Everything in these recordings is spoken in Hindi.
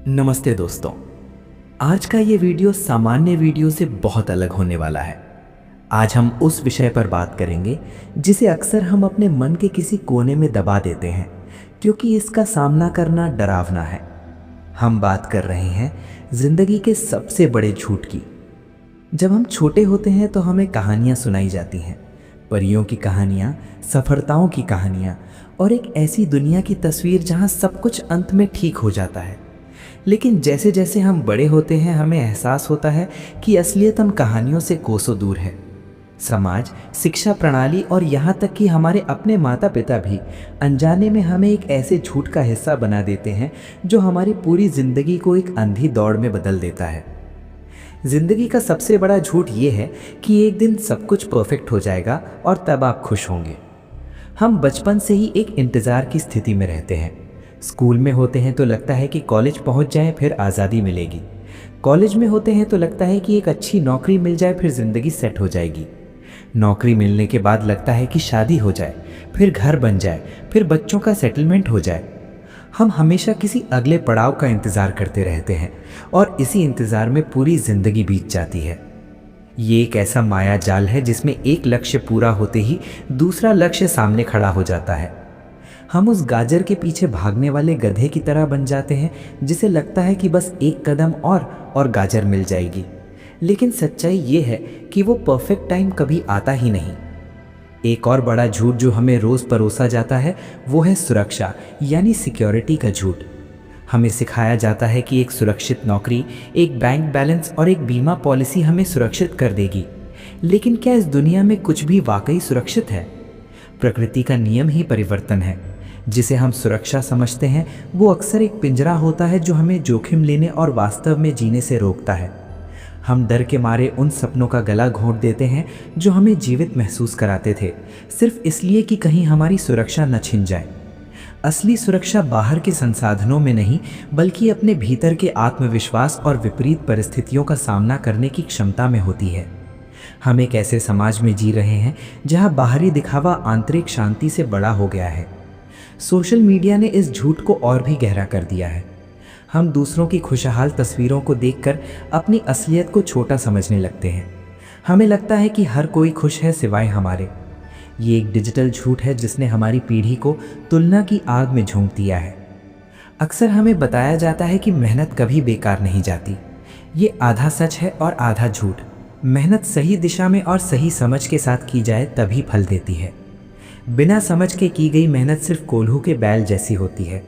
नमस्ते दोस्तों। आज का ये वीडियो सामान्य वीडियो से बहुत अलग होने वाला है। आज हम उस विषय पर बात करेंगे जिसे अक्सर हम अपने मन के किसी कोने में दबा देते हैं क्योंकि इसका सामना करना डरावना है। हम बात कर रहे हैं जिंदगी के सबसे बड़े झूठ की। जब हम छोटे होते हैं तो हमें कहानियां सुनाई जाती हैं, परियों की कहानियां, सफलताओं की कहानियां और एक ऐसी दुनिया की तस्वीर जहां सब कुछ अंत में ठीक हो जाता है। लेकिन जैसे जैसे हम बड़े होते हैं हमें एहसास होता है कि असलियत हम कहानियों से कोसों दूर है। समाज, शिक्षा प्रणाली और यहाँ तक कि हमारे अपने माता पिता भी अनजाने में हमें एक ऐसे झूठ का हिस्सा बना देते हैं जो हमारी पूरी जिंदगी को एक अंधी दौड़ में बदल देता है। जिंदगी का सबसे बड़ा झूठ ये है कि एक दिन सब कुछ परफेक्ट हो जाएगा और तब आप खुश होंगे। हम बचपन से ही एक इंतज़ार की स्थिति में रहते हैं। स्कूल में होते हैं तो लगता है कि कॉलेज पहुंच जाए फिर आज़ादी मिलेगी। कॉलेज में होते हैं तो लगता है कि एक अच्छी नौकरी मिल जाए फिर ज़िंदगी सेट हो जाएगी। नौकरी मिलने के बाद लगता है कि शादी हो जाए, फिर घर बन जाए, फिर बच्चों का सेटलमेंट हो जाए। हम हमेशा किसी अगले पड़ाव का इंतज़ार करते रहते हैं और इसी इंतज़ार में पूरी ज़िंदगी बीत जाती है। ये एक ऐसा माया जाल है जिसमें एक लक्ष्य पूरा होते ही दूसरा लक्ष्य सामने खड़ा हो जाता है। हम उस गाजर के पीछे भागने वाले गधे की तरह बन जाते हैं जिसे लगता है कि बस एक कदम और गाजर मिल जाएगी। लेकिन सच्चाई ये है कि वो परफेक्ट टाइम कभी आता ही नहीं। एक और बड़ा झूठ जो हमें रोज़ परोसा जाता है वो है सुरक्षा यानी सिक्योरिटी का झूठ। हमें सिखाया जाता है कि एक सुरक्षित नौकरी, एक बैंक बैलेंस और एक बीमा पॉलिसी हमें सुरक्षित कर देगी। लेकिन क्या इस दुनिया में कुछ भी वाकई सुरक्षित है? प्रकृति का नियम ही परिवर्तन है। जिसे हम सुरक्षा समझते हैं वो अक्सर एक पिंजरा होता है जो हमें जोखिम लेने और वास्तव में जीने से रोकता है। हम डर के मारे उन सपनों का गला घोंट देते हैं जो हमें जीवित महसूस कराते थे, सिर्फ इसलिए कि कहीं हमारी सुरक्षा न छिन जाए। असली सुरक्षा बाहर के संसाधनों में नहीं बल्कि अपने भीतर के आत्मविश्वास और विपरीत परिस्थितियों का सामना करने की क्षमता में होती है। हम एक ऐसे समाज में जी रहे हैं जहां बाहरी दिखावा आंतरिक शांति से बड़ा हो गया है। सोशल मीडिया ने इस झूठ को और भी गहरा कर दिया है। हम दूसरों की खुशहाल तस्वीरों को देखकर अपनी असलियत को छोटा समझने लगते हैं। हमें लगता है कि हर कोई खुश है सिवाय हमारे। ये एक डिजिटल झूठ है जिसने हमारी पीढ़ी को तुलना की आग में झोंक दिया है। अक्सर हमें बताया जाता है कि मेहनत कभी बेकार नहीं जाती। ये आधा सच है और आधा झूठ। मेहनत सही दिशा में और सही समझ के साथ की जाए तभी फल देती है। बिना समझ के की गई मेहनत सिर्फ कोल्हू के बैल जैसी होती है।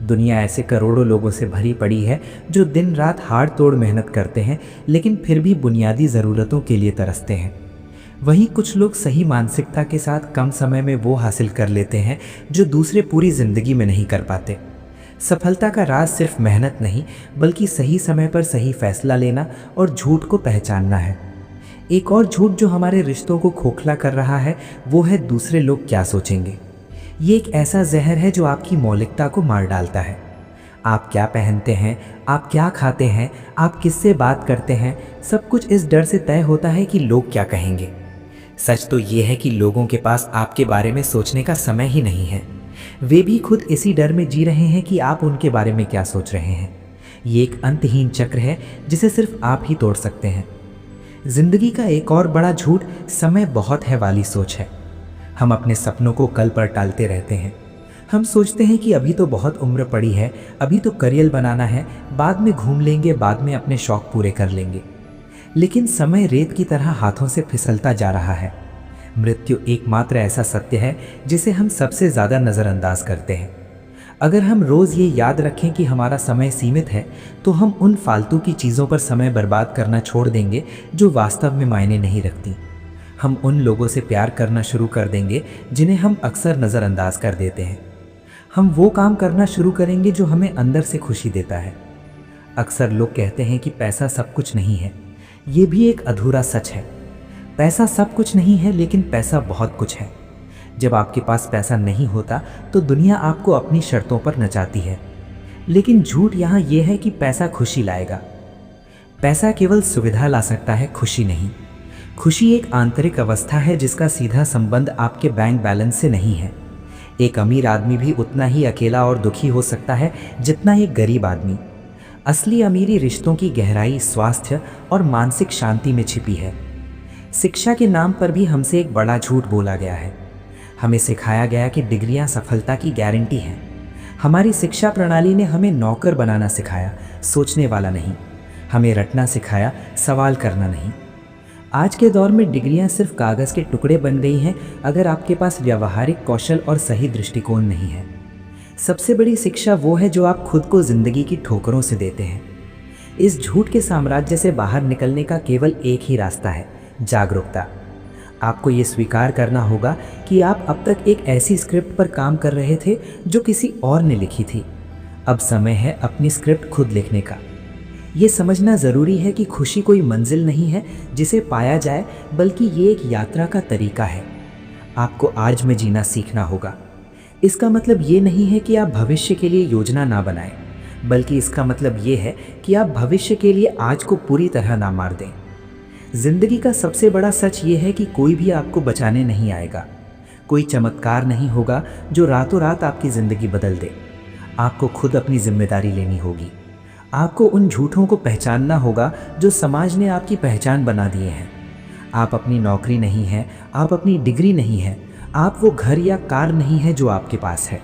दुनिया ऐसे करोड़ों लोगों से भरी पड़ी है जो दिन रात हाड़ तोड़ मेहनत करते हैं लेकिन फिर भी बुनियादी ज़रूरतों के लिए तरसते हैं। वहीं कुछ लोग सही मानसिकता के साथ कम समय में वो हासिल कर लेते हैं जो दूसरे पूरी ज़िंदगी में नहीं कर पाते। सफलता का राज सिर्फ मेहनत नहीं बल्कि सही समय पर सही फैसला लेना और झूठ को पहचानना है। एक और झूठ जो हमारे रिश्तों को खोखला कर रहा है वो है दूसरे लोग क्या सोचेंगे। ये एक ऐसा जहर है जो आपकी मौलिकता को मार डालता है। आप क्या पहनते हैं, आप क्या खाते हैं, आप किससे बात करते हैं, सब कुछ इस डर से तय होता है कि लोग क्या कहेंगे। सच तो ये है कि लोगों के पास आपके बारे में सोचने का समय ही नहीं है। वे भी खुद इसी डर में जी रहे हैं कि आप उनके बारे में क्या सोच रहे हैं। ये एक अंतहीन चक्र है जिसे सिर्फ आप ही तोड़ सकते हैं। जिंदगी का एक और बड़ा झूठ समय बहुत है वाली सोच है। हम अपने सपनों को कल पर टालते रहते हैं। हम सोचते हैं कि अभी तो बहुत उम्र पड़ी है, अभी तो करियर बनाना है, बाद में घूम लेंगे, बाद में अपने शौक पूरे कर लेंगे। लेकिन समय रेत की तरह हाथों से फिसलता जा रहा है। मृत्यु एकमात्र ऐसा सत्य है जिसे हम सबसे ज़्यादा नज़रअंदाज करते हैं। अगर हम रोज़ ये याद रखें कि हमारा समय सीमित है तो हम उन फालतू की चीज़ों पर समय बर्बाद करना छोड़ देंगे जो वास्तव में मायने नहीं रखती। हम उन लोगों से प्यार करना शुरू कर देंगे जिन्हें हम अक्सर नज़रअंदाज कर देते हैं। हम वो काम करना शुरू करेंगे जो हमें अंदर से खुशी देता है। अक्सर लोग कहते हैं कि पैसा सब कुछ नहीं है। ये भी एक अधूरा सच है। पैसा सब कुछ नहीं है लेकिन पैसा बहुत कुछ है। जब आपके पास पैसा नहीं होता तो दुनिया आपको अपनी शर्तों पर नचाती है। लेकिन झूठ यहाँ ये है कि पैसा खुशी लाएगा। पैसा केवल सुविधा ला सकता है, खुशी नहीं। खुशी एक आंतरिक अवस्था है जिसका सीधा संबंध आपके बैंक बैलेंस से नहीं है। एक अमीर आदमी भी उतना ही अकेला और दुखी हो सकता है जितना एक गरीब आदमी। असली अमीरी रिश्तों की गहराई, स्वास्थ्य और मानसिक शांति में छिपी है। शिक्षा के नाम पर भी हमसे एक बड़ा झूठ बोला गया है। हमें सिखाया गया कि डिग्रियां सफलता की गारंटी हैं। हमारी शिक्षा प्रणाली ने हमें नौकर बनाना सिखाया, सोचने वाला नहीं। हमें रटना सिखाया, सवाल करना नहीं। आज के दौर में डिग्रियां सिर्फ कागज़ के टुकड़े बन गई हैं अगर आपके पास व्यावहारिक कौशल और सही दृष्टिकोण नहीं है। सबसे बड़ी शिक्षा वो है जो आप खुद को जिंदगी की ठोकरों से देते हैं। इस झूठ के साम्राज्य से बाहर निकलने का केवल एक ही रास्ता है, जागरूकता। आपको ये स्वीकार करना होगा कि आप अब तक एक ऐसी स्क्रिप्ट पर काम कर रहे थे जो किसी और ने लिखी थी। अब समय है अपनी स्क्रिप्ट खुद लिखने का। ये समझना ज़रूरी है कि खुशी कोई मंजिल नहीं है जिसे पाया जाए, बल्कि ये एक यात्रा का तरीका है। आपको आज में जीना सीखना होगा। इसका मतलब ये नहीं है कि आप भविष्य के लिए योजना ना बनाएं, बल्कि इसका मतलब ये है कि आप भविष्य के लिए आज को पूरी तरह ना मार दें। जिंदगी का सबसे बड़ा सच ये है कि कोई भी आपको बचाने नहीं आएगा। कोई चमत्कार नहीं होगा जो रातों रात आपकी ज़िंदगी बदल दे। आपको खुद अपनी जिम्मेदारी लेनी होगी। आपको उन झूठों को पहचानना होगा जो समाज ने आपकी पहचान बना दिए हैं। आप अपनी नौकरी नहीं हैं, आप अपनी डिग्री नहीं हैं, आप वो घर या कार नहीं है जो आपके पास है।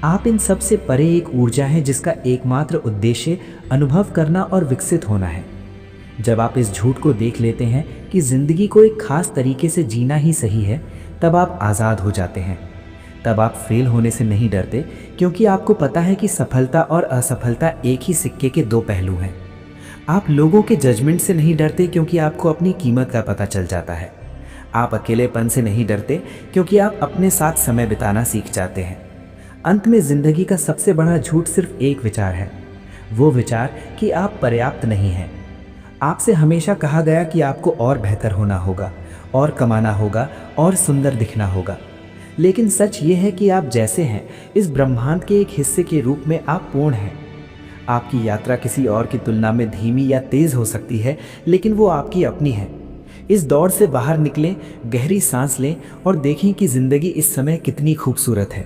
आप इन सब से परे एक ऊर्जा है जिसका एकमात्र उद्देश्य अनुभव करना और विकसित होना है। जब आप इस झूठ को देख लेते हैं कि ज़िंदगी को एक खास तरीके से जीना ही सही है, तब आप आज़ाद हो जाते हैं। तब आप फेल होने से नहीं डरते, क्योंकि आपको पता है कि सफलता और असफलता एक ही सिक्के के दो पहलू हैं। आप लोगों के जजमेंट से नहीं डरते, क्योंकि आपको अपनी कीमत का पता चल जाता है। आप अकेलेपन से नहीं डरते, क्योंकि आप अपने साथ समय बिताना सीख जाते हैं। अंत में ज़िंदगी का सबसे बड़ा झूठ सिर्फ एक विचार है, वो विचार कि आप पर्याप्त नहीं हैं। आपसे हमेशा कहा गया कि आपको और बेहतर होना होगा, और कमाना होगा, और सुंदर दिखना होगा। लेकिन सच ये है कि आप जैसे हैं, इस ब्रह्मांड के एक हिस्से के रूप में आप पूर्ण हैं। आपकी यात्रा किसी और की तुलना में धीमी या तेज़ हो सकती है, लेकिन वो आपकी अपनी है। इस दौड़ से बाहर निकलें, गहरी सांस लें और देखें कि ज़िंदगी इस समय कितनी खूबसूरत है,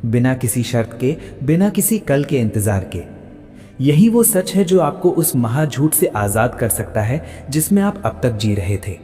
बिना किसी शर्त के, बिना किसी कल के इंतज़ार के। यही वो सच है जो आपको उस महाझूठ से आज़ाद कर सकता है जिसमें आप अब तक जी रहे थे।